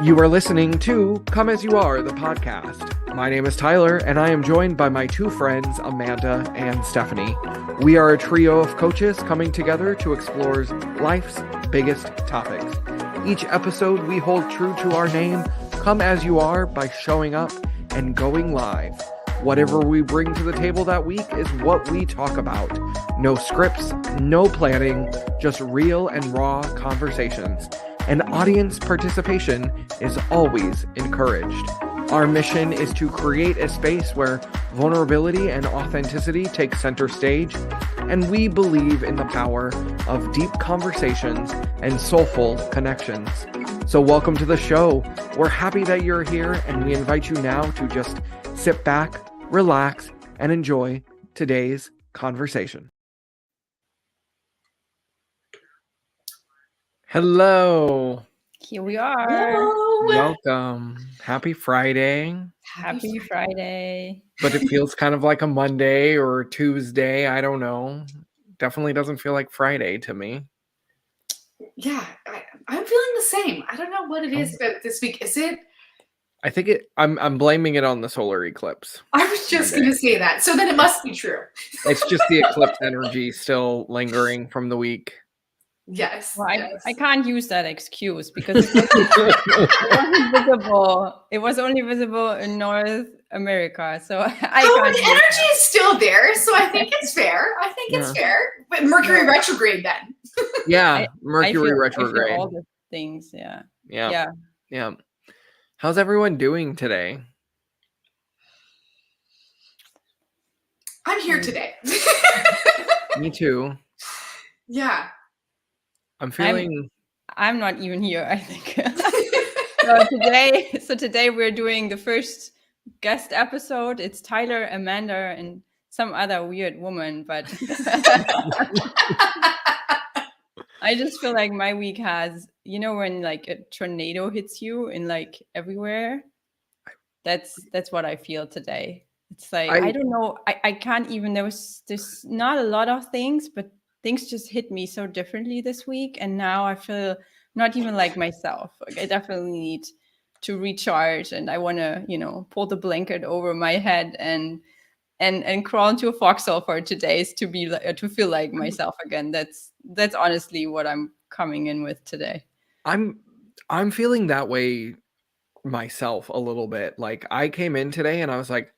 You are listening to Come As You Are, the podcast. My name is Tyler, and I am joined by my two friends, Amanda and Stephanie. We are a trio of coaches coming together to explore life's biggest topics. Each episode, we hold true to our name, Come As You Are, by showing up and going live. Whatever we bring to the table that week is what we talk about. No scripts, no planning, just real and raw conversations. And audience participation is always encouraged. Our mission is to create a space where vulnerability and authenticity take center stage, and we believe in the power of deep conversations and soulful connections. So welcome to the show. We're happy that you're here, and we invite you now to just sit back, relax, and enjoy today's conversation. Hello. Here we are. Hello. Welcome. Happy Friday. Happy Friday. But it feels kind of like a Monday or Tuesday. I don't know. Definitely doesn't feel like Friday to me. Yeah, I'm feeling the same. I don't know what it is about this week. Is it? I think I'm blaming it on the solar eclipse. I was just going to say that. So then it must be true. It's just the eclipse energy still lingering from the week. Yes. Well, yes. I can't use that excuse because it wasn't visible. It was only visible in North America. So I can't. The energy is still there. So I think it's fair. It's fair. But Mercury retrograde then. Yeah. Mercury retrograde. I feel all the things. Yeah. How's everyone doing today? I'm here today. Me too. Yeah. I'm feeling. I'm not even here, I think. So today we're doing the first guest episode. It's Tyler, Amanda, and some other weird woman, but I just feel like my week has, when like a tornado hits you in like everywhere. That's what I feel today. It's like I don't know. I can't even. There's not a lot of things, but things just hit me so differently this week, and now I feel not even like myself. Like I definitely need to recharge, and I want to, pull the blanket over my head and crawl into a foxhole for 2 days to be to feel like myself again. That's honestly what I'm coming in with today. I'm feeling that way myself a little bit. Like I came in today and I was like,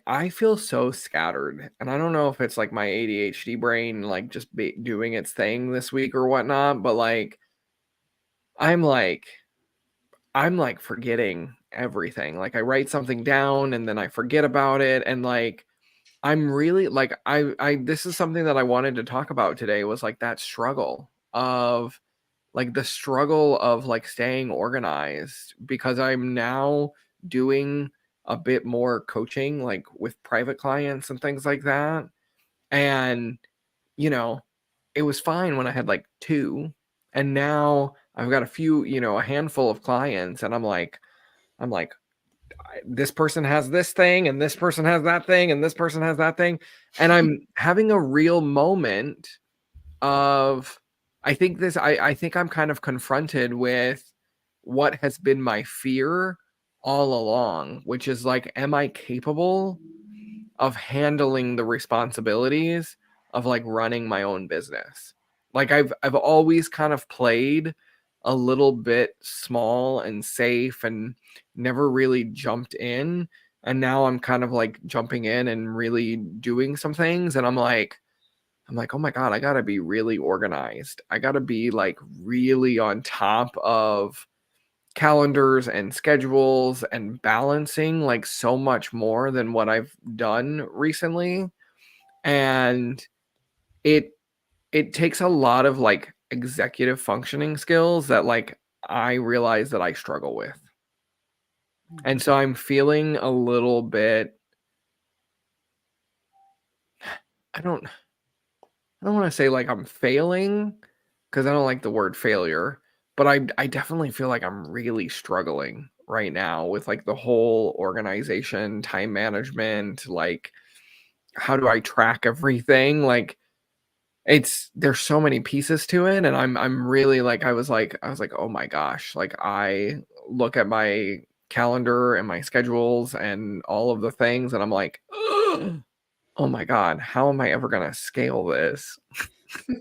I feel so scattered, and I don't know if it's like my ADHD brain, like just doing its thing this week or whatnot, but like, I'm like forgetting everything. Like I write something down and then I forget about it. And like, I'm really like, this is something that I wanted to talk about today was like that struggle of like the struggle of like staying organized, because I'm now doing a bit more coaching, like with private clients and things like that. And, it was fine when I had like 2, and now I've got a handful of clients, and I'm like, this person has this thing, and this person has that thing, and this person has that thing. And I'm having a real moment of, I think I'm kind of confronted with what has been my fear all along, which is like, am I capable of handling the responsibilities of like running my own business? Like I've always kind of played a little bit small and safe and never really jumped in, and now I'm kind of like jumping in and really doing some things, and I'm like, oh my God, I gotta be really organized. I gotta be like really on top of calendars and schedules and balancing like so much more than what I've done recently. And it takes a lot of like executive functioning skills that like I realize that I struggle with. And so I'm feeling a little bit, I don't want to say like I'm failing, because I don't like the word failure, but I definitely feel like I'm really struggling right now with like the whole organization, time management, like how do I track everything? Like, there's so many pieces to it, and I'm really like I was like, oh my gosh, like I look at my calendar and my schedules and all of the things, and I'm like, oh my God, how am I ever gonna scale this?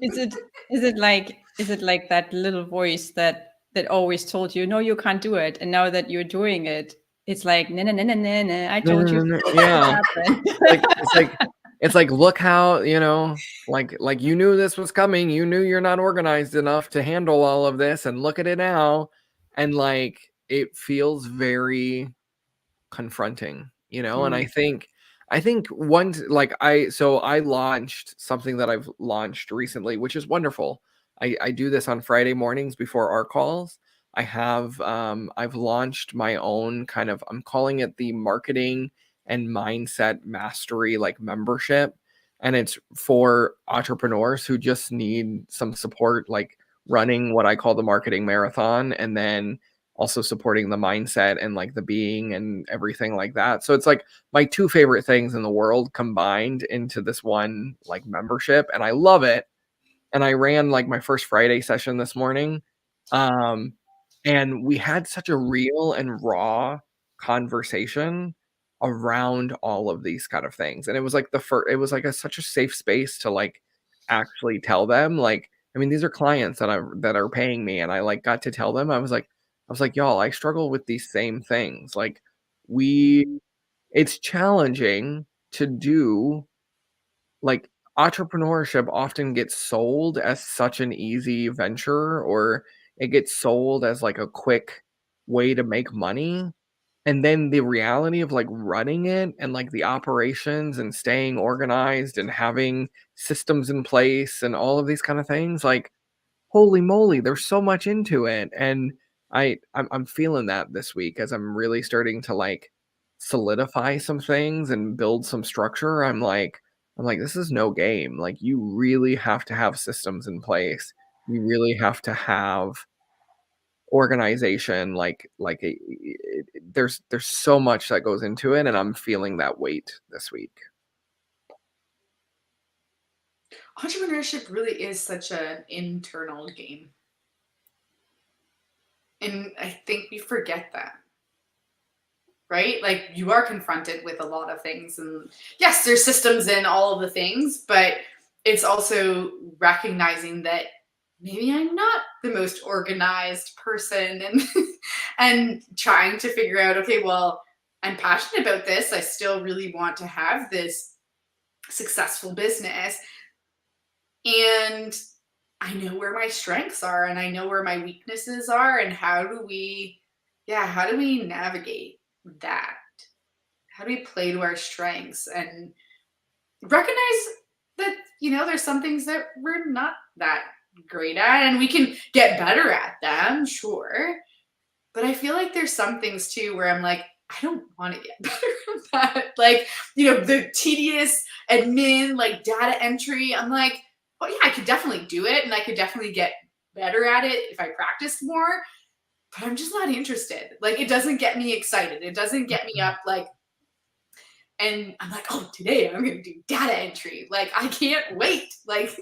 Is it like that little voice that always told you, no, you can't do it, and now that you're doing it, it's like, no, no, no, no, no, no, I No, told you no, no, it yeah. happen. It's like look how, like you knew this was coming, you knew you're not organized enough to handle all of this, and look at it now. And like it feels very confronting, and I think once, like, I launched something that I've launched recently, which is wonderful. I do this on Friday mornings before our calls. I've launched my own kind of, I'm calling it the marketing and mindset mastery, like, membership. And it's for entrepreneurs who just need some support, like running what I call the marketing marathon, and then also supporting the mindset and like the being and everything like that. So it's like my two favorite things in the world combined into this one, like, membership, and I love it. And I ran like my first Friday session this morning. Um and we had such a real and raw conversation around all of these kind of things. And it was like it was like such a safe space to like actually tell them, like, I mean, these are clients that are paying me, and I like got to tell them. I was like, y'all, I struggle with these same things. Like, we it's challenging to do, like, entrepreneurship often gets sold as such an easy venture, or it gets sold as like a quick way to make money. And then the reality of like running it and like the operations and staying organized and having systems in place and all of these kind of things, like, holy moly, there's so much into it. And I'm feeling that this week as I'm really starting to like solidify some things and build some structure. I'm like, this is no game. Like, you really have to have systems in place. You really have to have organization. There's so much that goes into it, and I'm feeling that weight this week. Entrepreneurship really is such an internal game. And I think we forget that, right? Like, you are confronted with a lot of things. And yes, there's systems in all of the things, but it's also recognizing that maybe I'm not the most organized person, and and trying to figure out, okay, well, I'm passionate about this. I still really want to have this successful business. And I know where my strengths are, and I know where my weaknesses are, and how do we navigate that? How do we play to our strengths and recognize that, there's some things that we're not that great at, and we can get better at them, sure. But I feel like there's some things too where I'm like, I don't want to get better at that. Like, the tedious admin, like data entry. I'm like, well, yeah, I could definitely do it, and I could definitely get better at it if I practiced more. But I'm just not interested. Like, it doesn't get me excited. It doesn't get me up. Like, and I'm like, oh, today I'm going to do data entry. Like, I can't wait. Like,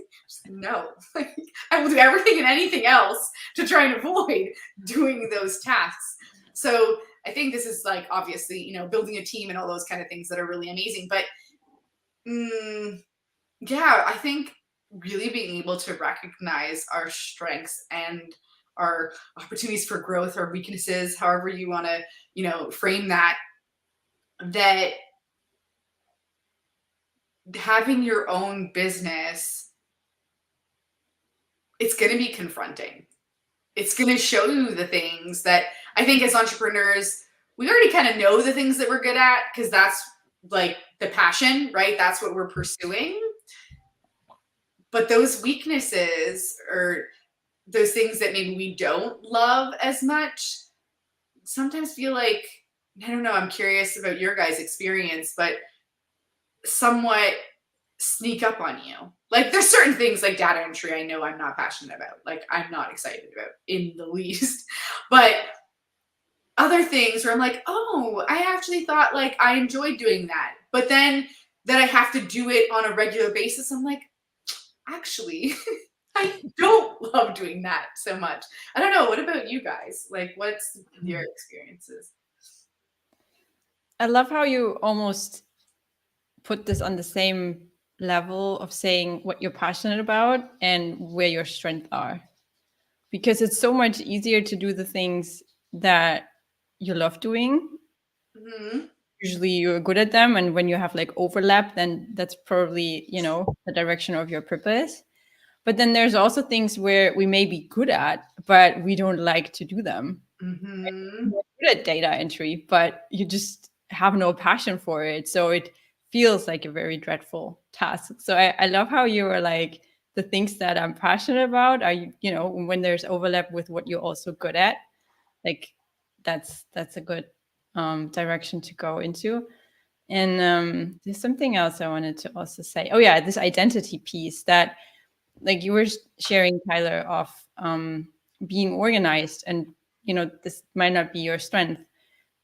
no. Like, I will do everything and anything else to try and avoid doing those tasks. So I think this is like, obviously, building a team and all those kind of things that are really amazing. But yeah, I think really being able to recognize our strengths and our opportunities for growth, our weaknesses, however you want to, frame that having your own business, it's going to be confronting. It's going to show you the things that I think as entrepreneurs, we already kind of know the things that we're good at, because that's like the passion, right? That's what we're pursuing. But those weaknesses, or those things that maybe we don't love as much, sometimes feel like, I don't know, I'm curious about your guys' experience, but somewhat sneak up on you. Like, there's certain things like data entry I know I'm not passionate about. Like, I'm not excited about in the least. But other things where I'm like, oh, I actually thought like I enjoyed doing that. But then that I have to do it on a regular basis, I'm like, actually, I don't love doing that so much. I don't know. What about you guys? Like, what's your experiences? I love how you almost put this on the same level of saying what you're passionate about and where your strengths are, because it's so much easier to do the things that you love doing. Hmm. Usually you're good at them, and when you have like overlap, then that's probably, you know, the direction of your purpose. But then there's also things where we may be good at, but we don't like to do them. Hmm. You're good at data entry, but you just have no passion for it. So it feels like a very dreadful task. So I love how you were like, the things that I'm passionate about are, you know, when there's overlap with what you're also good at, like that's a good direction to go into. And there's something else I wanted to also say. Oh yeah, this identity piece that, like you were sharing, Tyler, of being organized, and you know this might not be your strength,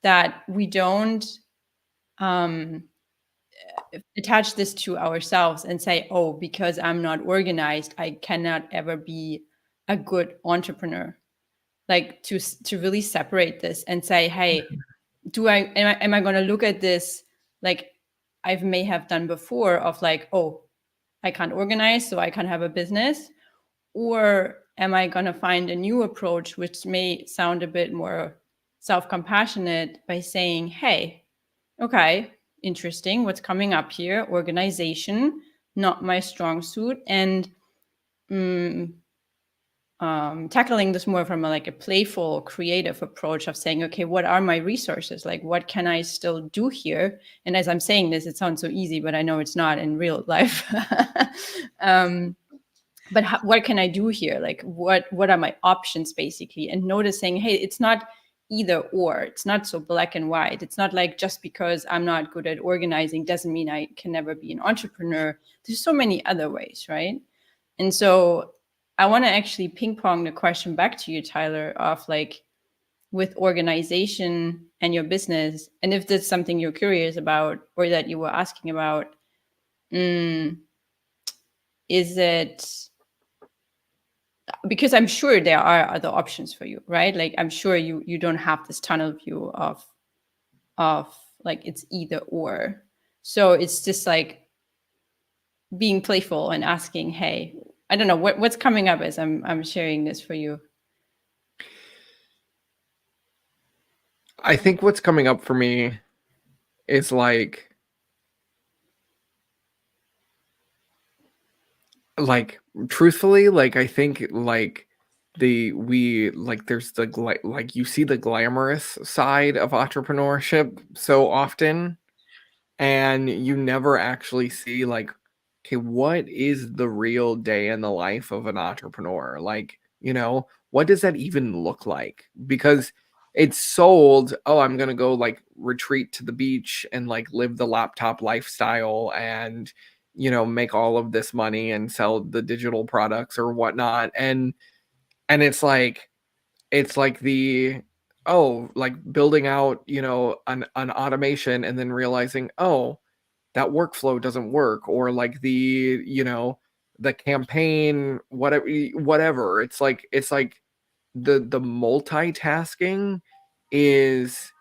that we don't um, attach this to ourselves and say, oh, because I'm not organized, I cannot ever be a good entrepreneur. Like to really separate this and say, hey, am I going to look at this like I may have done before, of like, oh, I can't organize, so I can't have a business? Or am I going to find a new approach, which may sound a bit more self-compassionate, by saying, hey, okay, interesting, what's coming up here? Organization, not my strong suit. And mm, tackling this more from like a playful, creative approach of saying, okay, what are my resources? Like, what can I still do here? And as I'm saying this, it sounds so easy, but I know it's not in real life. But what can I do here? Like, what are my options, basically? And noticing, hey, it's not either or. It's not so black and white. It's not like just because I'm not good at organizing doesn't mean I can never be an entrepreneur. There's so many other ways, right? And so I want to actually ping pong the question back to you, Tyler, of like, with organization and your business, and if that's something you're curious about or that you were asking about, is it, because I'm sure there are other options for you, right? Like I'm sure you don't have this tunnel view of like it's either or. So it's just like being playful and asking, hey, I don't know what's coming up as I'm sharing this for you. I think what's coming up for me is like truthfully, like I think like there's the like you see the glamorous side of entrepreneurship so often, and you never actually see like, okay, what is the real day in the life of an entrepreneur? Like, what does that even look like? Because it's sold, oh, I'm gonna go like retreat to the beach and like live the laptop lifestyle and make all of this money and sell the digital products or whatnot. And it's like the, oh, like building out, an automation and then realizing, oh, that workflow doesn't work, or like the campaign, whatever. It's like the multitasking is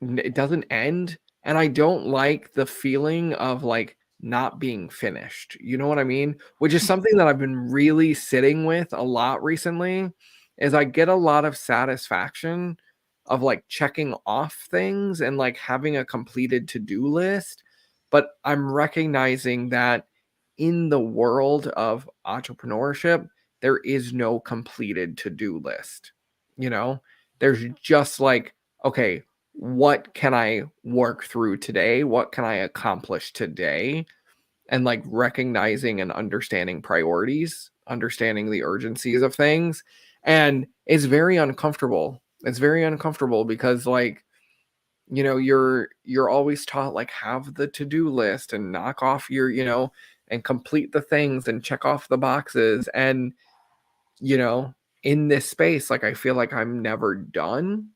it doesn't end, and I don't like the feeling of like not being finished. You know what I mean? Which is something that I've been really sitting with a lot recently, is I get a lot of satisfaction of like checking off things and like having a completed to-do list, but I'm recognizing that in the world of entrepreneurship, there is no completed to-do list. You know, there's just like, okay, what can I work through today? What can I accomplish today? And like recognizing and understanding priorities, understanding the urgencies of things. And it's very uncomfortable. It's very uncomfortable because like, you're always taught like have the to-do list and knock off your, and complete the things and check off the boxes. And, you know, in this space, like I feel like I'm never done.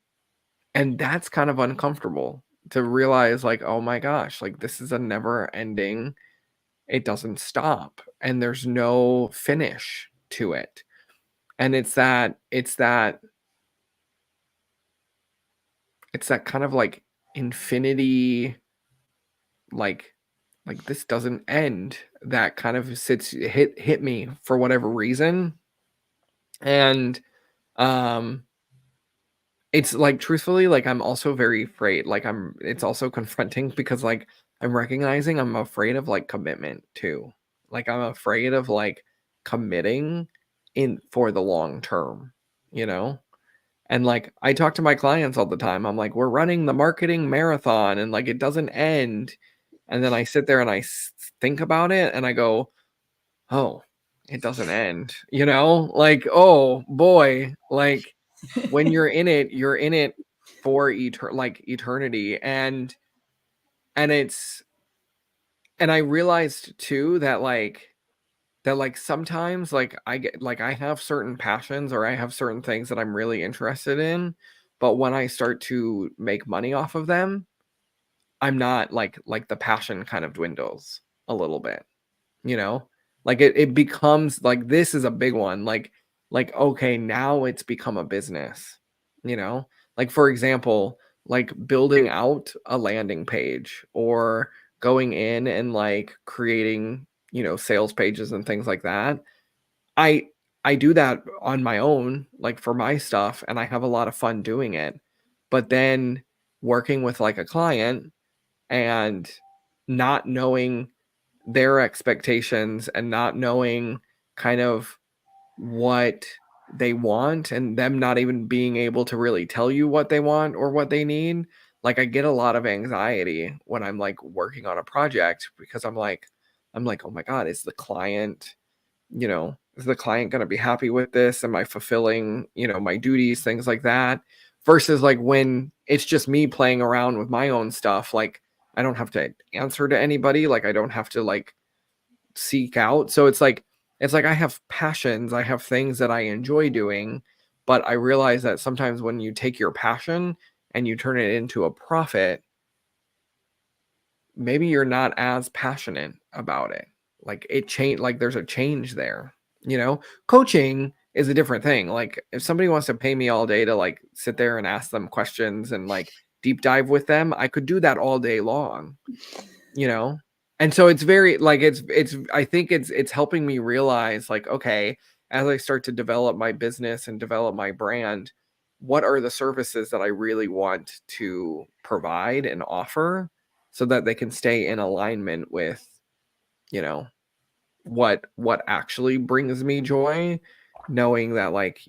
And that's kind of uncomfortable to realize like, oh my gosh, like this is a never ending it doesn't stop and there's no finish to it. And it's that kind of like infinity, like this doesn't end, that kind of hit me for whatever reason. And it's like, truthfully, like, I'm also very afraid, like, it's also confronting because, like, I'm recognizing I'm afraid of, like, commitment too. Like, I'm afraid of, like, committing in for the long term, you know? And, like, I talk to my clients all the time. I'm like, "We're running the marketing marathon and, like, it doesn't end." And then I sit there and think about it and I go, "Oh, it doesn't end." You know? Like, "Oh boy." Like, when you're in it for eternity. And it's, and I realized too that sometimes, like, I have certain passions or I have certain things that I'm really interested in, but when I start to make money off of them, I'm not like the passion kind of dwindles a little bit, you know? Like, it becomes like, this is a big one. Okay, now it's become a business, you know? Like, for example, like building out a landing page or going in and like creating, sales pages and things like that. I I do that on my own, like for my stuff, and I have a lot of fun doing it. But then working with like a client and not knowing their expectations and not knowing kind of what they want, and them not even being able to really tell you what they want or what they need. Like, I get a lot of anxiety when I'm like working on a project because I'm like, "Oh my God, is the client going to be happy with this? Am I fulfilling, my duties, things like that?" Versus like when it's just me playing around with my own stuff, like I don't have to answer to anybody, like I don't have to like seek out. So it's like I have passions, I have things that I enjoy doing, but I realize that sometimes when you take your passion and you turn it into a profit, maybe you're not as passionate about it. Like it change like there's a change there, you know? Coaching is a different thing. Like if somebody wants to pay me all day to like sit there and ask them questions and like deep dive with them, I could do that all day long, you know? And so it's very like it's I think it's helping me realize like, okay, as I start to develop my business and develop my brand, what are the services that I really want to provide and offer so that they can stay in alignment with, you know, what actually brings me joy, knowing that like,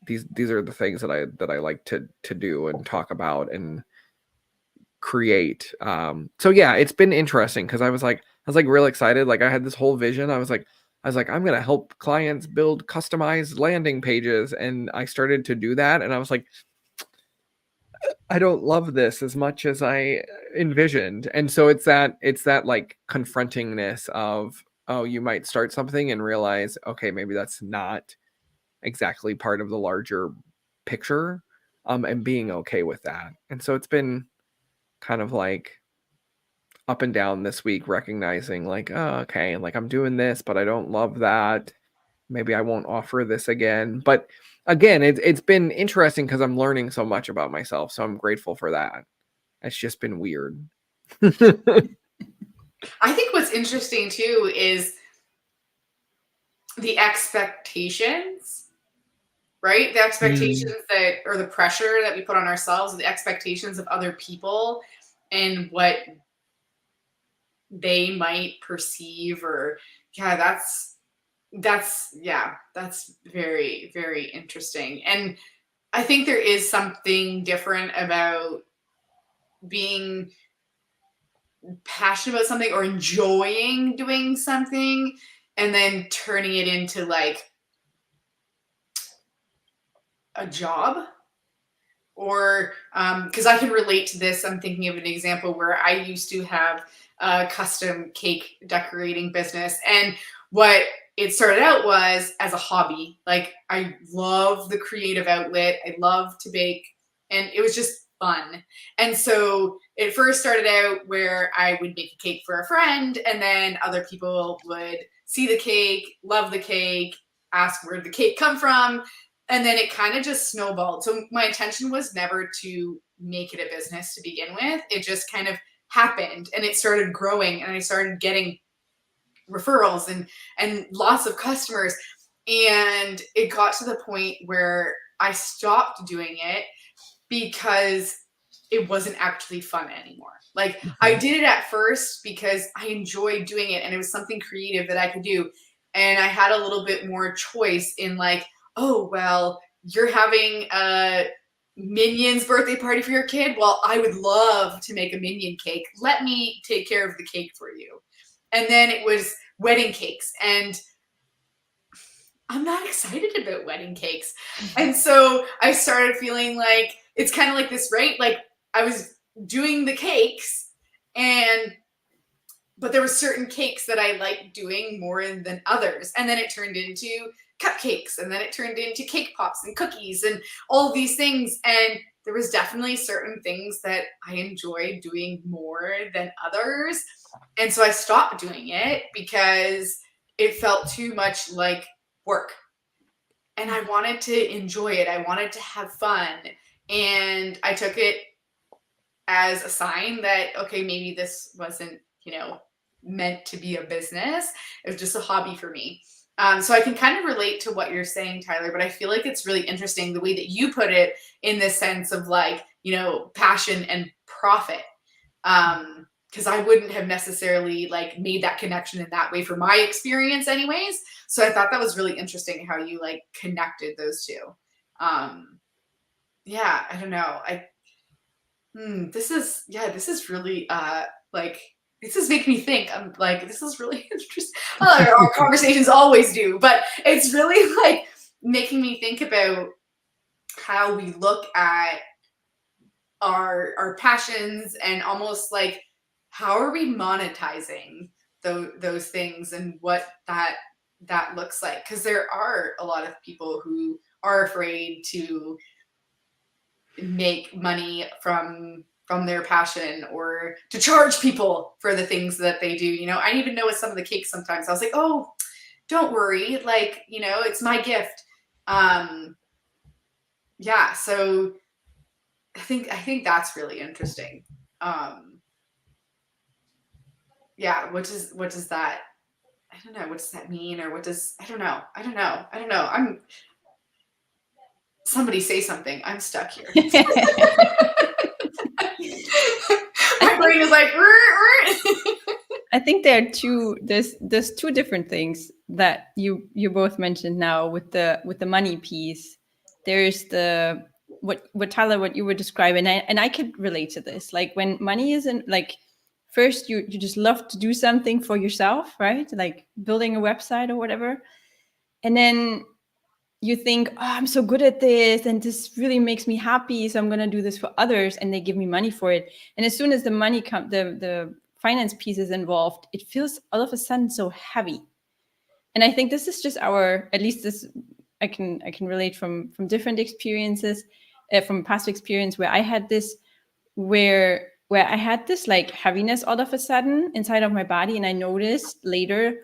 these are the things that I like to do and talk about and create. So yeah, it's been interesting because I was like real excited. Like I had this whole vision. I was like, I'm gonna help clients build customized landing pages. And I started to do that. And I was like, I don't love this as much as I envisioned. And so it's that like confrontingness of, oh, you might start something and realize, okay, maybe that's not exactly part of the larger picture. And being okay with that. And so it's been kind of like up and down this week, recognizing like, oh, okay, like I'm doing this, but I don't love that. Maybe I won't offer this again. But again, it's been interesting because I'm learning so much about myself. So I'm grateful for that. It's just been weird. I think what's interesting too is the expectations, right? The expectations that, or the pressure that we put on ourselves, the expectations of other people and what they might perceive, or yeah, that's very, very interesting. And I think there is something different about being passionate about something or enjoying doing something and then turning it into like a job. Or because I can relate to this, I'm thinking of an example where I used to have a custom cake decorating business. And what it started out was as a hobby. Like I love the creative outlet, I love to bake, and it was just fun. And so it first started out where I would make a cake for a friend, and then other people would see the cake, love the cake, ask where the cake come from, and then it kind of just snowballed. So my intention was never to make it a business to begin with. It just kind of happened, and it started growing, and I started getting referrals and lots of customers, and it got to the point where I stopped doing it because it wasn't actually fun anymore. Like I did it at first because I enjoyed doing it and it was something creative that I could do. And I had a little bit more choice in like, oh, well, you're having a Minion's birthday party for your kid. Well, I would love to make a Minion cake. Let me take care of the cake for you. And then it was wedding cakes, and I'm not excited about wedding cakes. And so I started feeling like it's kind of like this, right? Like I was doing the cakes, but there were certain cakes that I liked doing more than others. And then it turned into cupcakes, and then it turned into cake pops and cookies and all of these things. And there was definitely certain things that I enjoyed doing more than others. And so I stopped doing it because it felt too much like work. And I wanted to enjoy it. I wanted to have fun. And I took it as a sign that, okay, maybe this wasn't, meant to be a business. It was just a hobby for me. So I can kind of relate to what you're saying, Tyler, but I feel like it's really interesting the way that you put it in this sense of like, passion and profit. Because I wouldn't have necessarily like made that connection in that way for my experience anyways. So I thought that was really interesting how you like connected those two. Yeah, I don't know. This is really this is making me think. I'm like, this is really interesting. Our conversations always do, but it's really like making me think about how we look at our passions and almost like how are we monetizing those things and what that looks like, because there are a lot of people who are afraid to make money from their passion or to charge people for the things that they do. I even know with some of the cakes sometimes I was like, oh, don't worry, like, it's my gift. Yeah, so I think that's really interesting. Yeah, what does that, I don't know, what does that mean, or what does, I don't know. Somebody say something. I'm stuck here. My brain is like, I think there's two different things that you both mentioned now with the money piece. There's the what Tyler, what you were describing, and I could relate to this. Like when money isn't like, first you just love to do something for yourself, right? Like building a website or whatever. And then you think, oh, I'm so good at this and this really makes me happy, so I'm going to do this for others, and they give me money for it. And as soon as the money the finance piece is involved, it feels all of a sudden so heavy. And I think this is just at least this, I can relate from different experiences, from past experience where I had this, where I had this like heaviness all of a sudden inside of my body. And I noticed later,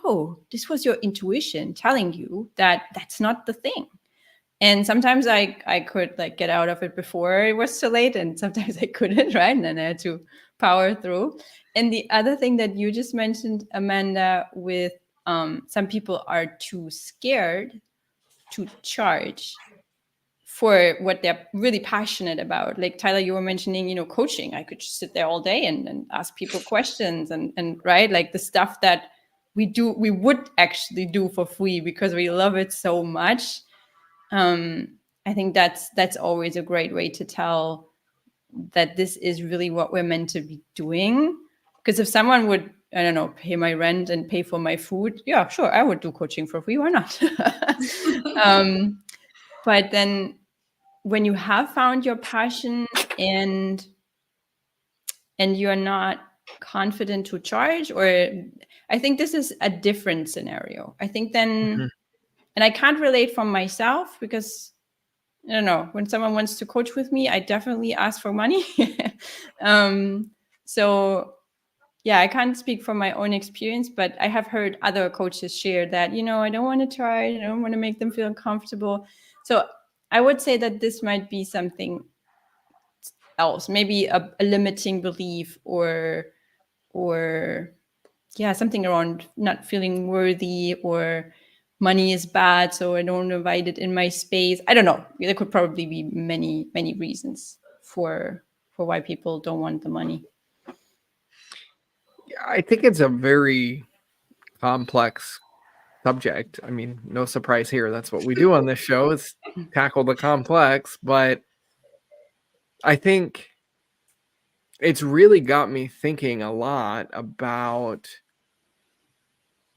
oh, this was your intuition telling you that that's not the thing. And sometimes I could like get out of it before it was too late, and sometimes I couldn't, right? And then I had to power through. And the other thing that you just mentioned, Amanda, with some people are too scared to charge for what they're really passionate about. Like Tyler, you were mentioning, coaching. I could just sit there all day and ask people questions and right, like the stuff that we would actually do for free because we love it so much. I think that's always a great way to tell that this is really what we're meant to be doing. Because if someone would, I don't know, pay my rent and pay for my food, yeah, sure, I would do coaching for free. Why not? But then when you have found your passion and you're not confident to charge, or I think this is a different scenario. I think then, and I can't relate from myself because I don't know, when someone wants to coach with me, I definitely ask for money. So yeah, I can't speak from my own experience, but I have heard other coaches share that, I don't want to try, I don't want to make them feel uncomfortable. So I would say that this might be something else, maybe a limiting belief, or yeah, something around not feeling worthy, or money is bad, so I don't invite it in my space. I don't know. There could probably be many, many reasons for why people don't want the money. I think it's a very complex subject. I mean, no surprise here. That's what we do on this show, is tackle the complex. But I think it's really got me thinking a lot about,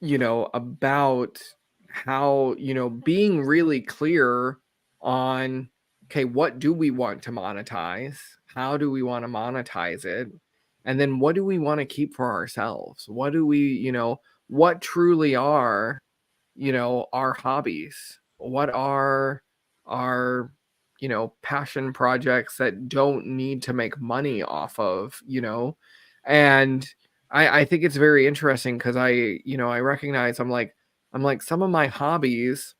about how, being really clear on, okay, what do we want to monetize? How do we want to monetize it? And then what do we want to keep for ourselves? What do we, what truly are, our hobbies? What are our, passion projects that don't need to make money off of, and I think it's very interesting because I recognize I'm like some of my hobbies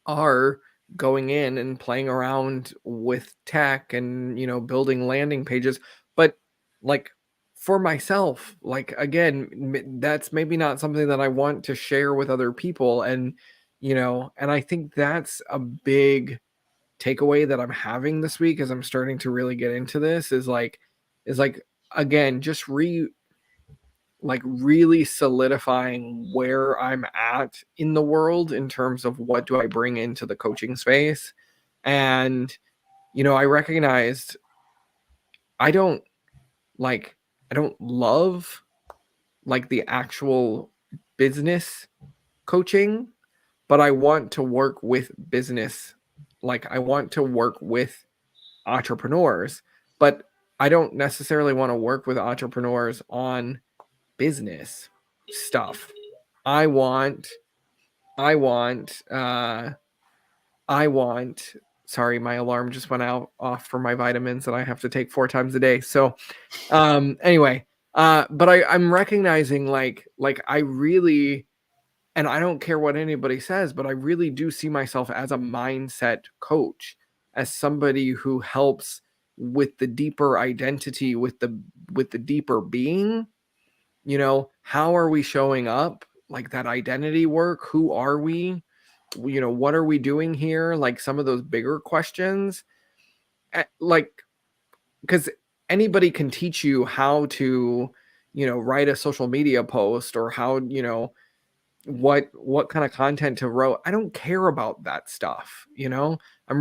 are going in and playing around with tech and building landing pages, but like for myself, like again, that's maybe not something that I want to share with other people. And and I think that's a big takeaway that I'm having this week as I'm starting to really get into this, is like again, just really solidifying where I'm at in the world in terms of what do I bring into the coaching space. And, I recognized I don't love like the actual business coaching, but I want to work with business. Like I want to work with entrepreneurs, but I don't necessarily want to work with entrepreneurs on business stuff. I want sorry, my alarm just went off for my vitamins that I have to take 4 times a day. So anyway, but I'm recognizing like I really, and I don't care what anybody says, but I really do see myself as a mindset coach, as somebody who helps with the deeper identity, with the deeper being. How are we showing up? Like that identity work. Who are we? What are we doing here? Like some of those bigger questions. Like, because anybody can teach you how to, write a social media post, or how, what kind of content to write. I don't care about that stuff. I'm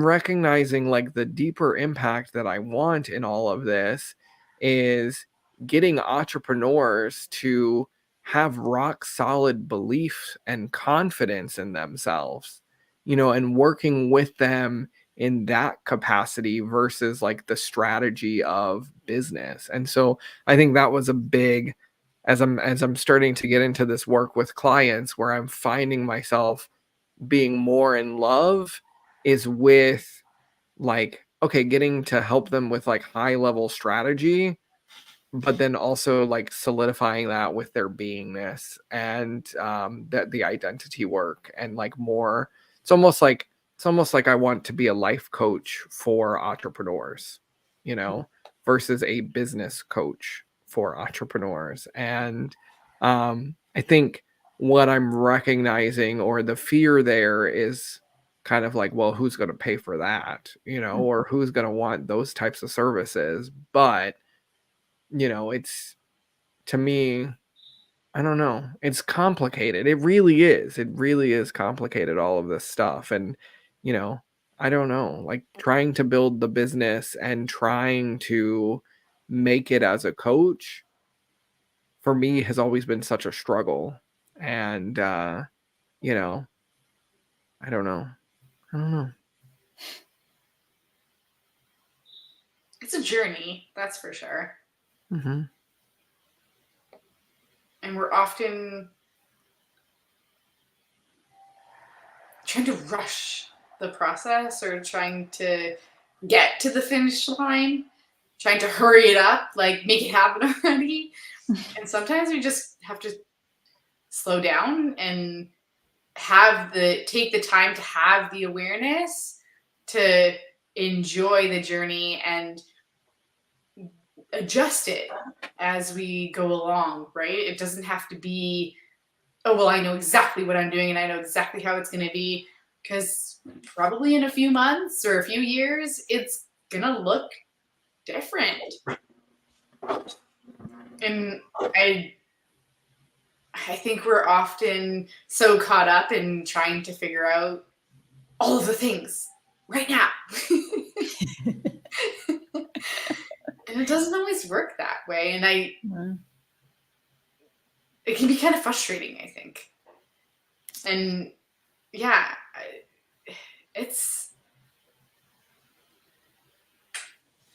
recognizing like the deeper impact that I want in all of this is getting entrepreneurs to have rock solid belief and confidence in themselves, and working with them in that capacity versus like the strategy of business. And so I think that was a big, as I'm starting to get into this work with clients, where I'm finding myself being more in love, is with like, okay, getting to help them with like high level strategy, but then also like solidifying that with their beingness, and that the identity work, and like more, it's almost like I want to be a life coach for entrepreneurs, versus a business coach for entrepreneurs. And I think what I'm recognizing, or the fear there, is kind of like, well, who's going to pay for that, or who's going to want those types of services? But it's, to me, I don't know, it's complicated. It really is complicated, all of this stuff. And you know I don't know, like trying to build the business and trying to make it as a coach, for me, has always been such a struggle. And you know I don't know. It's a journey, that's for sure. Mm-hmm. And we're often trying to rush the process or trying to get to the finish line, trying to hurry it up, like make it happen already. And sometimes we just have to slow down and take the time to have the awareness to enjoy the journey and adjust it as we go along, right? It doesn't have to be, oh, well, I know exactly what I'm doing and I know exactly how it's going to be, because probably in a few months or a few years, it's going to look different. And I think we're often so caught up in trying to figure out all of the things right now. And it doesn't always work that way. And it can be kind of frustrating, I think. And yeah, it's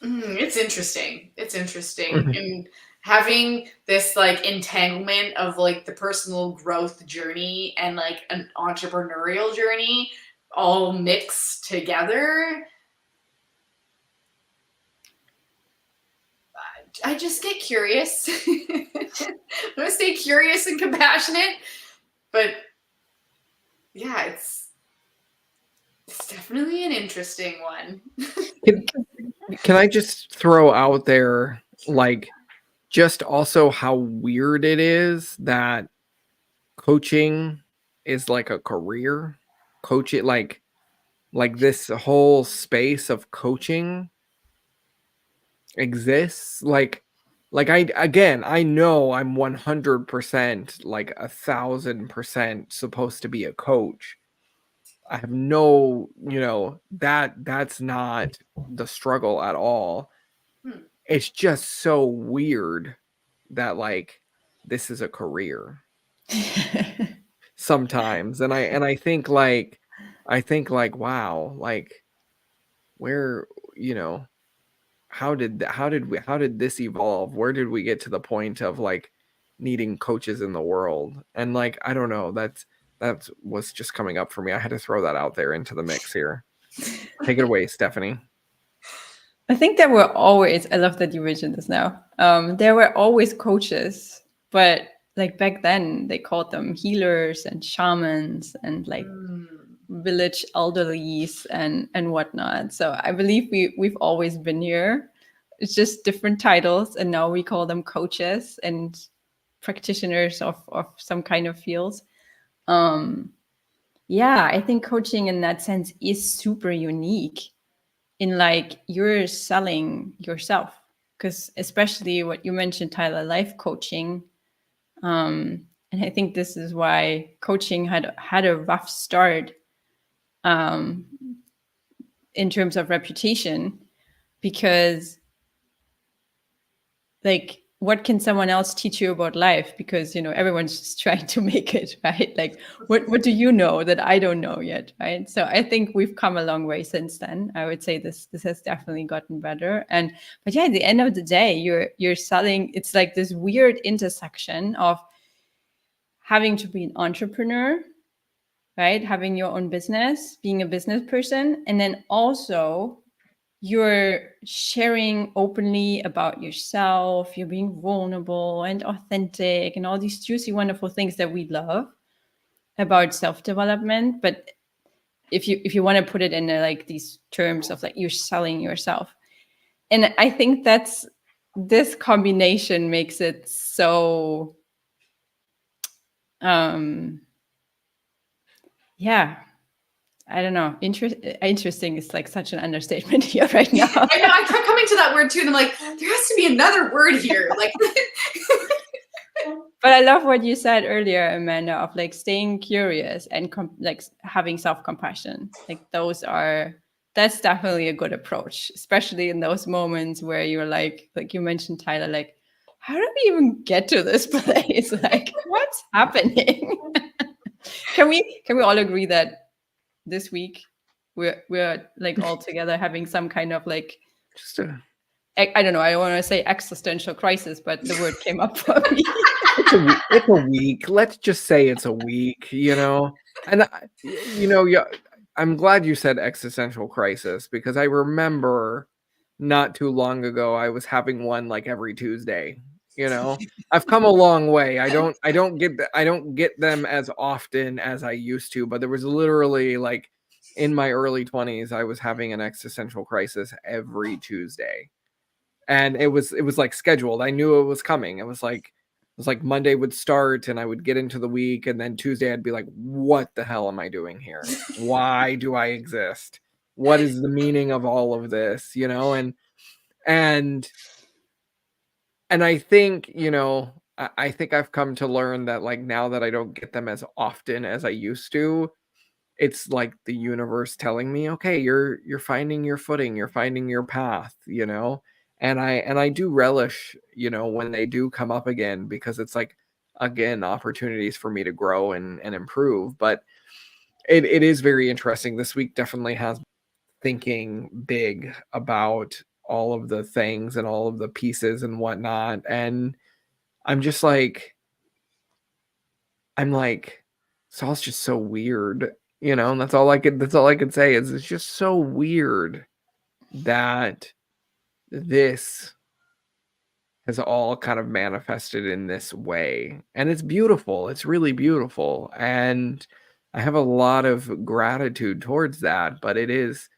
interesting. It's interesting. Mhm. And having this like entanglement of like the personal growth journey and like an entrepreneurial journey all mixed together, I just get curious. I'm gonna stay curious and compassionate, but yeah, it's definitely an interesting one. Can I just throw out there, like, just also how weird it is that coaching is like a career? Coaching, like this whole space of coaching exists. Like I know I'm 100%, like 1,000% supposed to be a coach. I have no, that's not the struggle at all. It's just so weird that like this is a career sometimes. And I think like wow, like where, how did this evolve? Where did we get to the point of like needing coaches in the world? And like, I don't know, that was just coming up for me. I had to throw that out there into the mix here. Take it away, Stephanie. I think there were always, I love that you mentioned this now. There were always coaches, but like back then they called them healers and shamans and like village elderlies and whatnot. So I believe we've always been here. It's just different titles, and now we call them coaches and practitioners of some kind of fields. Yeah, I think coaching in that sense is super unique in like you're selling yourself, because especially what you mentioned, Tyler, life coaching. And I think this is why coaching had a rough start in terms of reputation, because like what can someone else teach you about life? Because everyone's just trying to make it, right? Like what do you know that I don't know yet, right? So I think we've come a long way since then. I would say this has definitely gotten better. But yeah, at the end of the day, you're selling. It's like this weird intersection of having to be an entrepreneur, right? Having your own business, being a business person, and then also you're sharing openly about yourself, you're being vulnerable and authentic and all these juicy, wonderful things that we love about self-development. But if you want to put it in like these terms of like you're selling yourself. And I think this combination makes it so, yeah. I don't know. Interesting is like such an understatement here right now. I know. I kept coming to that word too, and I'm like, there has to be another word here. Like, but I love what you said earlier, Amanda, of like staying curious and like having self-compassion. Like that's definitely a good approach, especially in those moments where you're like you mentioned, Tyler, like, how do we even get to this place? Like, what's happening? Can we all agree that this week we're like all together having some kind of like I don't know, I don't want to say existential crisis, but the word came up for me. It's a week. Let's just say it's a week, And yeah, I'm glad you said existential crisis, because I remember not too long ago I was having one like every Tuesday. I've come a long way. I don't get them as often as I used to, but there was literally like in my early 20s I was having an existential crisis every Tuesday. And it was like scheduled. I knew it was coming. It was like Monday would start and I would get into the week, and then Tuesday I'd be like, what the hell am I doing here? Why do I exist? What is the meaning of all of this? And I think, I think I've come to learn that like now that I don't get them as often as I used to, it's like the universe telling me, okay, you're finding your footing, you're finding your path. And I do relish, when they do come up again, because it's like, again, opportunities for me to grow and improve. But it is very interesting. This week definitely has thinking big about all of the things and all of the pieces and whatnot. And I'm just like, Saul's just so weird, and that's all I could say is it's just so weird that this has all kind of manifested in this way. And it's beautiful. It's really beautiful. And I have a lot of gratitude towards that, but it is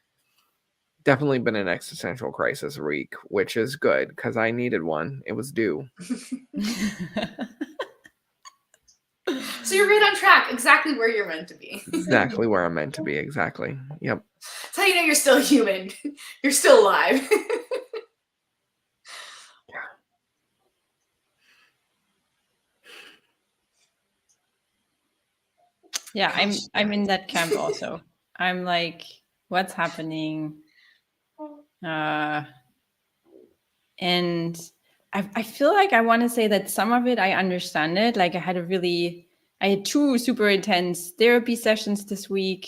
definitely been an existential crisis week, which is good because I needed one. It was due. So you're right on track, exactly where you're meant to be. Exactly where I'm meant to be. Exactly. Yep. That's how you know you're still human. You're still alive. Yeah, I'm in that camp also. I'm like, what's happening? And I feel like I want to say that some of it I understand it. Like I had 2 super intense therapy sessions this week.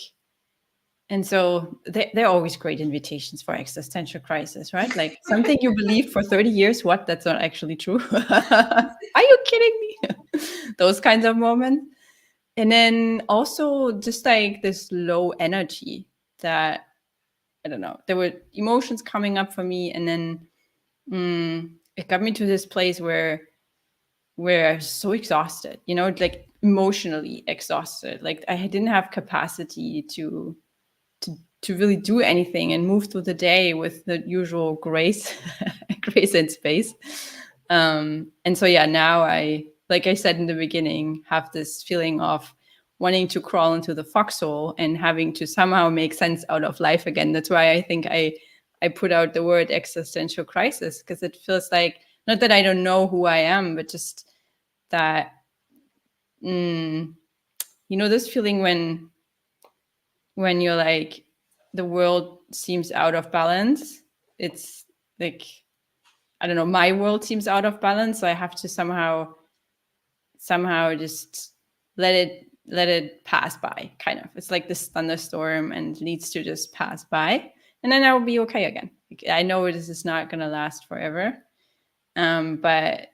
And so they're always great invitations for existential crisis, right? Like something you believed for 30 years, what? That's not actually true. Are you kidding me? Those kinds of moments. And then also just like this low energy that, I don't know, there were emotions coming up for me. And then it got me to this place where I was so exhausted, like emotionally exhausted. Like I didn't have capacity to really do anything and move through the day with the usual grace and space. And so, yeah, now I, like I said in the beginning, have this feeling of wanting to crawl into the foxhole and having to somehow make sense out of life again. That's why I think I put out the word existential crisis, because it feels like, not that I don't know who I am, but just that, this feeling when you're like, the world seems out of balance. It's like, I don't know, my world seems out of balance. So I have to somehow just let it pass by, kind of. It's like this thunderstorm and it needs to just pass by. And then I will be okay again. I know this is not going to last forever. But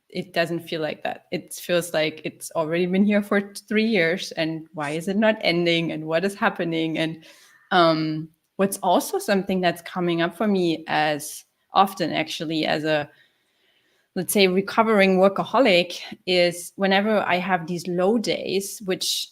it doesn't feel like that. It feels like it's already been here for 3 years. And why is it not ending? And what is happening? And what's also something that's coming up for me as often, actually, as a, let's say, recovering workaholic, is whenever I have these low days, which,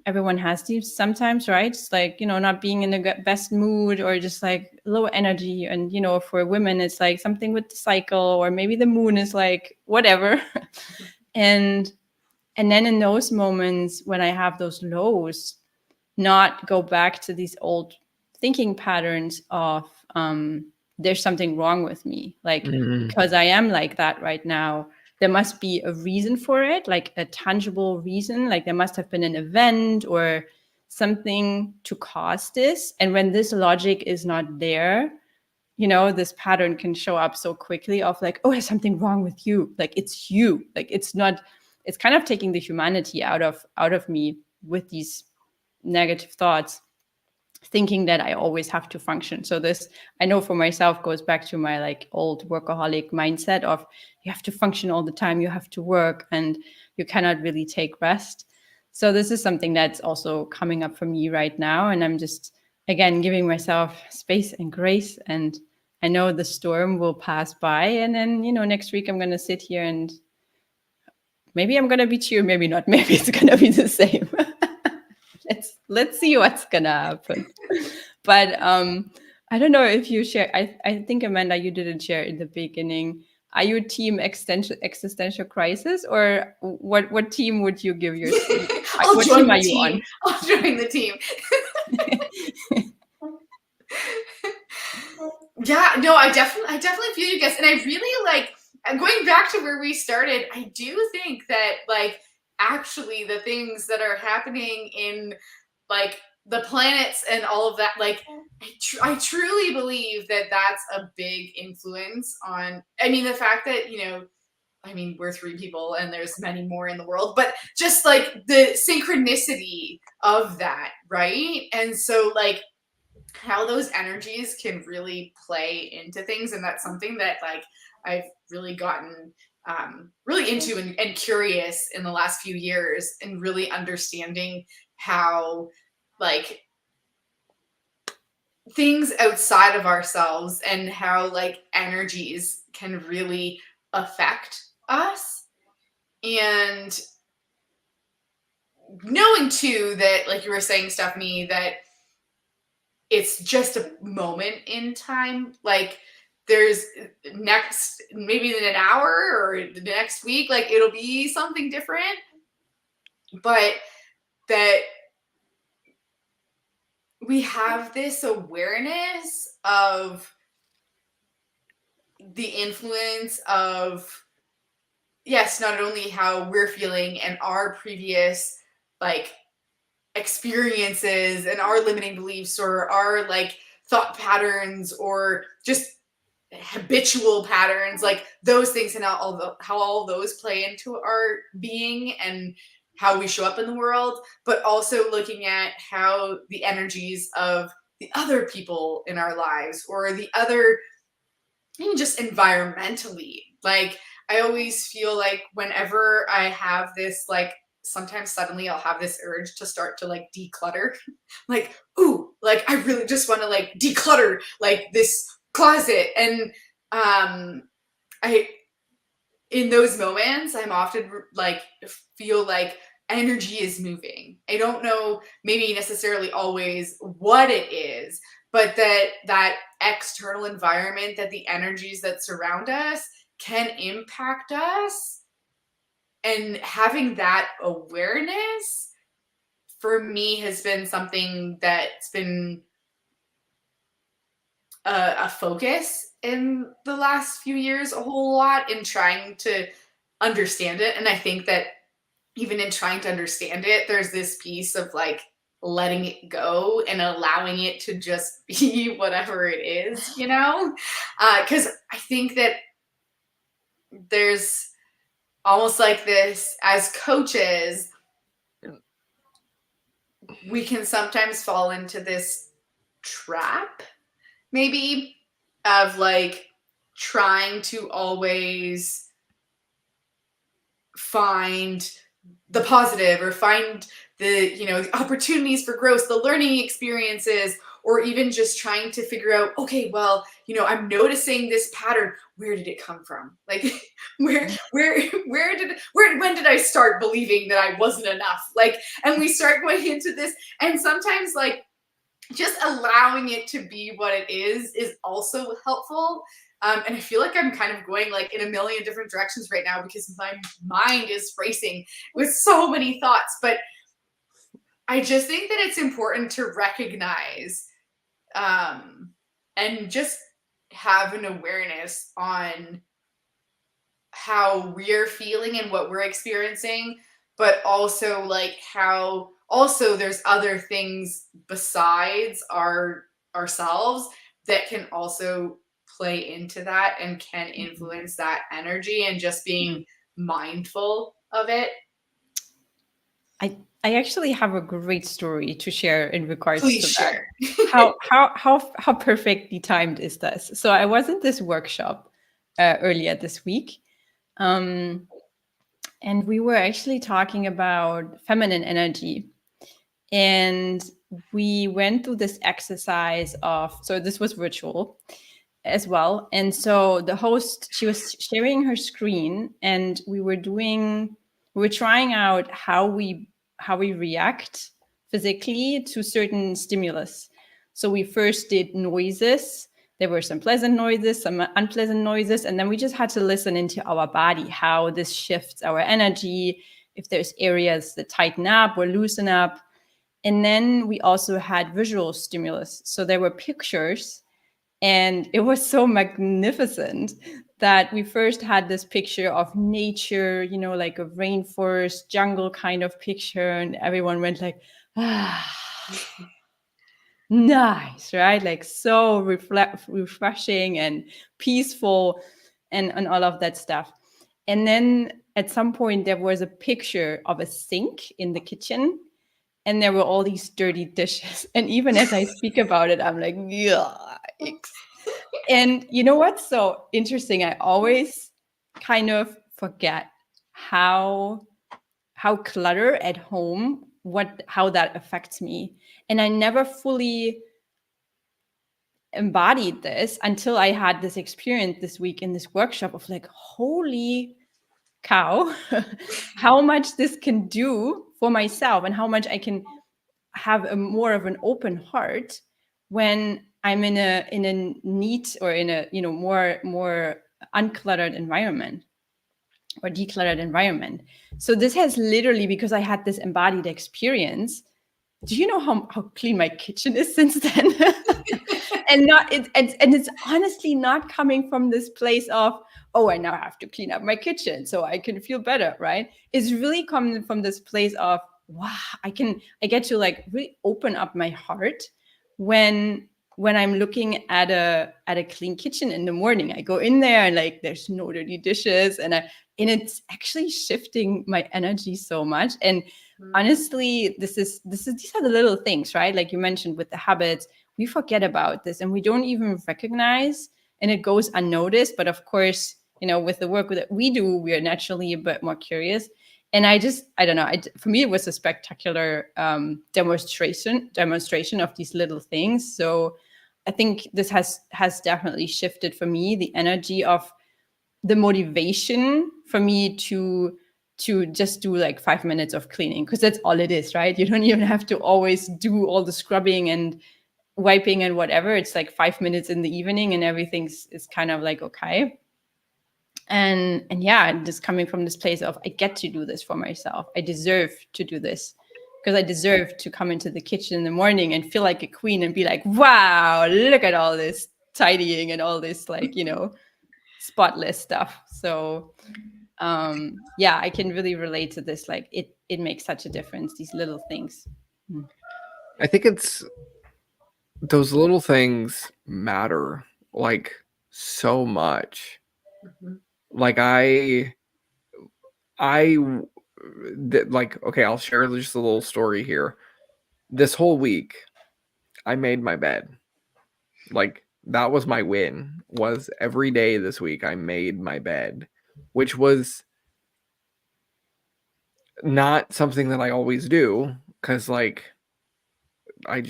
everyone has these sometimes, right? It's like, not being in the best mood, or just like low energy. And, for women, it's like something with the cycle, or maybe the moon is like, whatever. and then in those moments when I have those lows, not go back to these old thinking patterns of there's something wrong with me, like because I am like that right now, there must be a reason for it, like a tangible reason, like there must have been an event or something to cause this. And when this logic is not there, this pattern can show up so quickly of like, oh, there's something wrong with you, like it's you, like it's not, it's kind of taking the humanity out of me with these negative thoughts, thinking that I always have to function. So this, I know for myself, goes back to my like old workaholic mindset of you have to function all the time, you have to work, and you cannot really take rest. So this is something that's also coming up for me right now. And I'm just, again, giving myself space and grace. And I know the storm will pass by. And then, next week I'm going to sit here and maybe I'm going to be cheer, maybe not. Maybe it's going to be the same. Let's see what's going to happen. But I don't know if you share. I think, Amanda, you didn't share in the beginning. Are you team existential crisis, or what team would you give your team? What team are you on? I'll join the team. Yeah, no, I definitely feel you guys. And I really like going back to where we started. I do think that like actually the things that are happening in like the planets and all of that, like I truly believe that that's a big influence on, I mean, the fact that, we're 3 people and there's many more in the world, but just like the synchronicity of that, right? And so like how those energies can really play into things. And that's something that like I've really gotten really into and curious in the last few years, and really understanding how like things outside of ourselves and how like energies can really affect us. And knowing too that, like you were saying, Stephanie, that it's just a moment in time. Like there's maybe in an hour or the next week, like it'll be something different, but that we have this awareness of the influence of, yes, not only how we're feeling and our previous like experiences and our limiting beliefs or our like thought patterns or just habitual patterns, like those things, and how all those play into our being and how we show up in the world, but also looking at how the energies of the other people in our lives or the other, even just environmentally. Like I always feel like whenever I have this, like sometimes suddenly I'll have this urge to start to like declutter. Like, ooh, like I really just want to like declutter like this closet. And in those moments, I'm often like feel like energy is moving. I don't know maybe necessarily always what it is, but that external environment, that the energies that surround us can impact us. And having that awareness for me has been something that's been a focus in the last few years a whole lot, in trying to understand it. And I think that even in trying to understand it, there's this piece of like letting it go and allowing it to just be whatever it is, because I think that there's almost like this, as coaches, we can sometimes fall into this trap maybe of like trying to always find the positive or find the opportunities for growth, the learning experiences, or even just trying to figure out, okay, well, I'm noticing this pattern. Where did it come from? Like when did I start believing that I wasn't enough? Like, and we start going into this, and sometimes like just allowing it to be what it is also helpful. And I feel like I'm kind of going like in a million different directions right now because my mind is racing with so many thoughts. But I just think that it's important to recognize and just have an awareness on how we're feeling and what we're experiencing, but also like how also there's other things besides ourselves that can also play into that and can influence that energy, and just being mindful of it. I actually have a great story to share in regards Please to share. that. How perfectly timed is this? So I was at this workshop earlier this week, and And we were actually talking about feminine energy. And we went through this exercise of, so this was virtual as well. And so the host, she was sharing her screen, and we were trying out how we react physically to certain stimulus. So we first did noises. There were some pleasant noises, some unpleasant noises, and then we just had to listen into our body, how this shifts our energy, if there's areas that tighten up or loosen up. And then we also had visual stimulus. So there were pictures, and it was so magnificent that we first had this picture of nature, you know, like a rainforest, jungle kind of picture. And everyone went like, ah, nice, right? Like so refreshing and peaceful and all of that stuff. And then at some point, there was a picture of a sink in the kitchen, and there were all these dirty dishes. And even as I speak about it, I'm like, yikes. And you know what's so interesting? I always kind of forget how clutter at home, how that affects me. And I never fully embodied this until I had this experience this week in this workshop of like, holy cow, how much this can do for myself, and how much I can have a more of an open heart when I'm in a neat or in a, you know, more uncluttered environment or decluttered environment. So this has literally, because I had this embodied experience. Do you know how clean my kitchen is since then? And it's honestly not coming from this place of, oh, I now have to clean up my kitchen so I can feel better, right? It's really coming from this place of, wow, I get to like really open up my heart when I'm looking at a clean kitchen in the morning. I go in there and like there's no dirty dishes, and it's actually shifting my energy so much. And honestly, these are the little things, right? Like you mentioned with the habits, we forget about this and we don't even recognize, and it goes unnoticed. But of course, you know, with the work that we do, we are naturally a bit more curious. And I don't know, for me, it was a spectacular demonstration of these little things. So I think this has definitely shifted for me the energy of the motivation for me to just do like 5 minutes of cleaning, because that's all it is, right? You don't even have to always do all the scrubbing and wiping and whatever. It's like 5 minutes in the evening and everything's is kind of like okay. And yeah, just coming from this place of, I get to do this for myself. I deserve to do this, because I deserve to come into the kitchen in the morning and feel like a queen and be like, wow, look at all this tidying and all this, like, you know, spotless stuff. So yeah, I can really relate to this. Like it makes such a difference, these little things. I think it's those little things matter like so much. Like like, okay, I'll share just a little story here. This whole week, I made my bed. Like, that was my win, was every day this week I made my bed, which was not something that I always do, because like I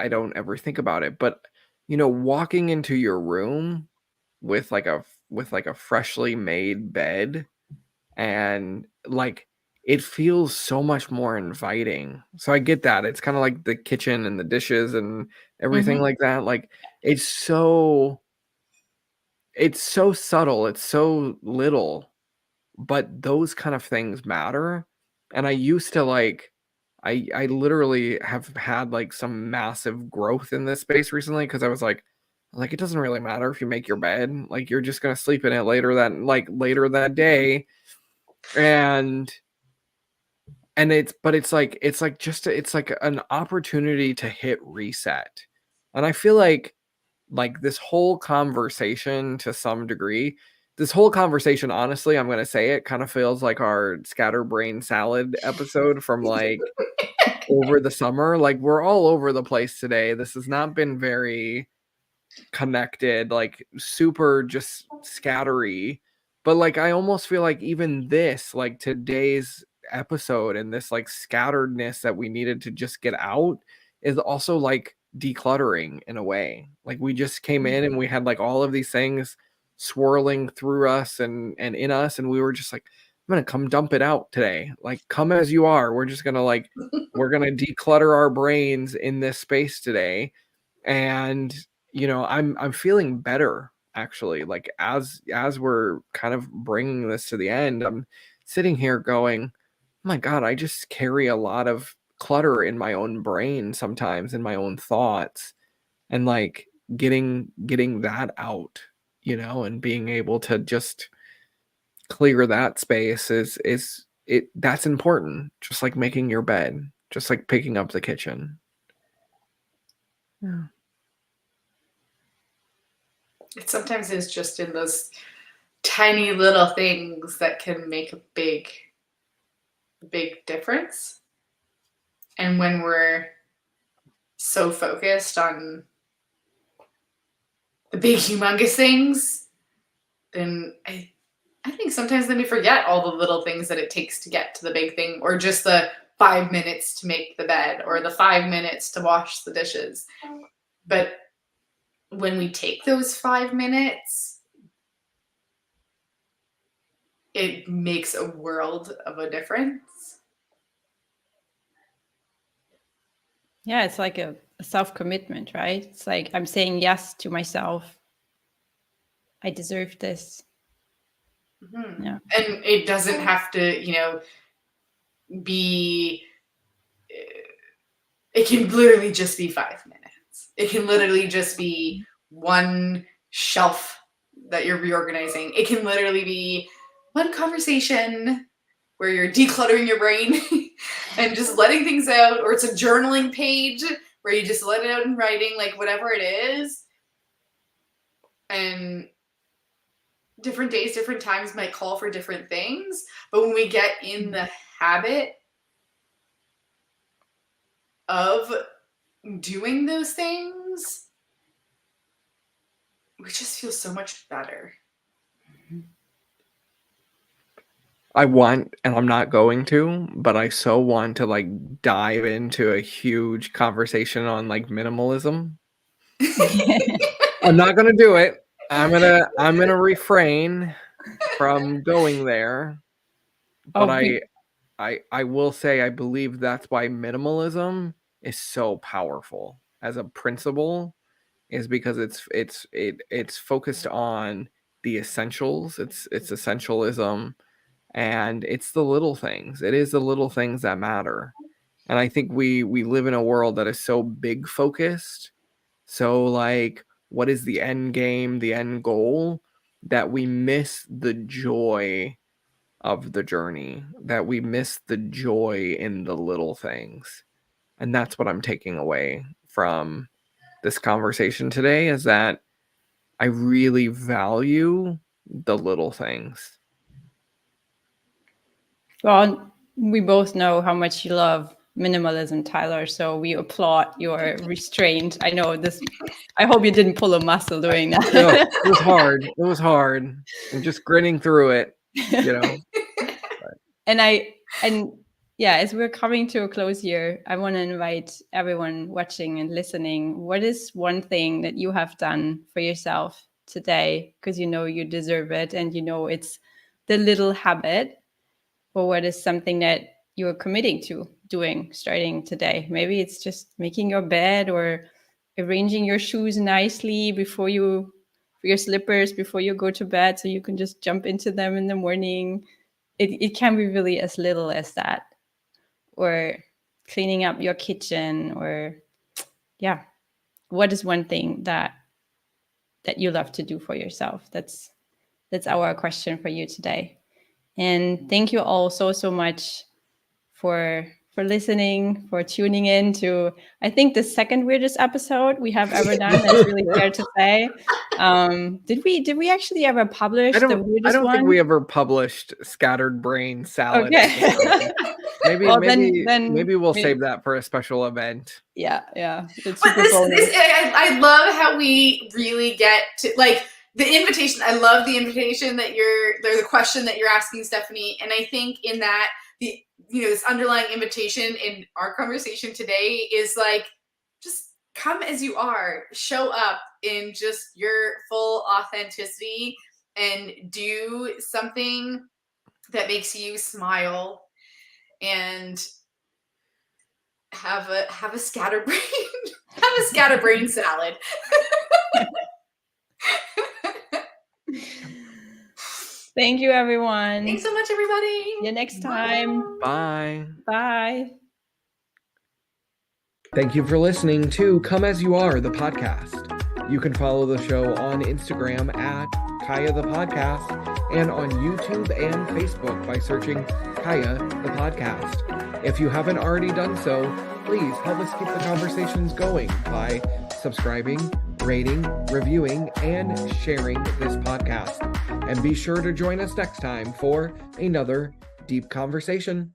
don't ever think about it. But you know, walking into your room with like a freshly made bed, and like it feels so much more inviting. So I get that. It's kind of like the kitchen and the dishes and everything like that. Like it's so subtle, it's so little, but those kind of things matter. And I used to like I literally have had like some massive growth in this space recently, because I was like it doesn't really matter if you make your bed, like you're just gonna sleep in it later that day. And it's like an opportunity to hit reset. And I feel like this whole conversation, to some degree, honestly, I'm going to say it, kind of feels like our scatterbrain salad episode from like over the summer. Like we're all over the place today. This has not been very connected, like super just scattery. But like, I almost feel like even this, like today's episode and this like scatteredness that we needed to just get out is also like decluttering in a way. Like we just came in and we had like all of these things swirling through us and in us, and we were just like, I'm gonna come dump it out today. Like, come as you are. We're just gonna like, we're gonna declutter our brains in this space today. And you know, I'm feeling better actually. Like as we're kind of bringing this to the end, I'm sitting here going, oh my God, I just carry a lot of clutter in my own brain sometimes, in my own thoughts, and like getting that out, you know, and being able to just clear that space is it that's important. Just like making your bed, just like picking up the kitchen. Yeah. It sometimes is just in those tiny little things that can make a big difference. And when we're so focused on the big humongous things, then I think sometimes then we forget all the little things that it takes to get to the big thing, or just the 5 minutes to make the bed or the 5 minutes to wash the dishes. But when we take those 5 minutes, it makes a world of a difference. Yeah, it's like a self-commitment, right? It's like I'm saying yes to myself. I deserve this. Mm-hmm. Yeah. And it doesn't have to, you know, be, it can literally just be 5 minutes. It can literally just be one shelf that you're reorganizing. It can literally be one conversation where you're decluttering your brain and just letting things out, or it's a journaling page where you just let it out in writing, like whatever it is. And different days, different times might call for different things. But when we get in the habit of doing those things, we just feel so much better. I want, and I'm not going to, but I so want to like dive into a huge conversation on like minimalism. I'm not gonna do it. I'm gonna refrain from going there. But I will say I believe that's why minimalism is so powerful as a principle, is because it's focused on the essentials. It's essentialism. And it's the little things. It is the little things that matter. And I think we live in a world that is so big focused. So like, what is the end game, the end goal, that we miss the joy of the journey, that we miss the joy in the little things. And that's what I'm taking away from this conversation today, is that I really value the little things. Well, we both know how much you love minimalism, Tyler, so we applaud your restraint. I know this, I hope you didn't pull a muscle doing that. No, it was hard. It was hard. I'm just grinning through it, you know. And yeah, as we're coming to a close here, I want to invite everyone watching and listening. What is one thing that you have done for yourself today, because you know you deserve it and you know it's the little habit? Or what is something that you're committing to doing starting today? Maybe it's just making your bed or arranging your shoes nicely for your slippers before you go to bed, so you can just jump into them in the morning. It can be really as little as that. Or cleaning up your kitchen, or yeah. What is one thing that you love to do for yourself? That's our question for you today. And thank you all so much for listening, for tuning in to, I think, the second weirdest episode we have ever done. That's really fair to say. Did we actually ever publish the weirdest one? I don't think we ever published Scattered Brain Salad. Okay. Maybe we'll save that for a special event. Yeah. But I love how we really get to, like, the invitation, I love the invitation that the question that you're asking, Stephanie. And I think in that, this underlying invitation in our conversation today is like, just come as you are, show up in just your full authenticity and do something that makes you smile and have a scatterbrain, have a scatterbrain salad. Thank you, everyone. Thanks so much, everybody. See you next time. Bye. Bye. Thank you for listening to Come As You Are, the podcast. You can follow the show on Instagram at Kaya the Podcast and on YouTube and Facebook by searching Kaya the Podcast. If you haven't already done so, please help us keep the conversations going by subscribing, rating, reviewing, and sharing this podcast. And be sure to join us next time for another deep conversation.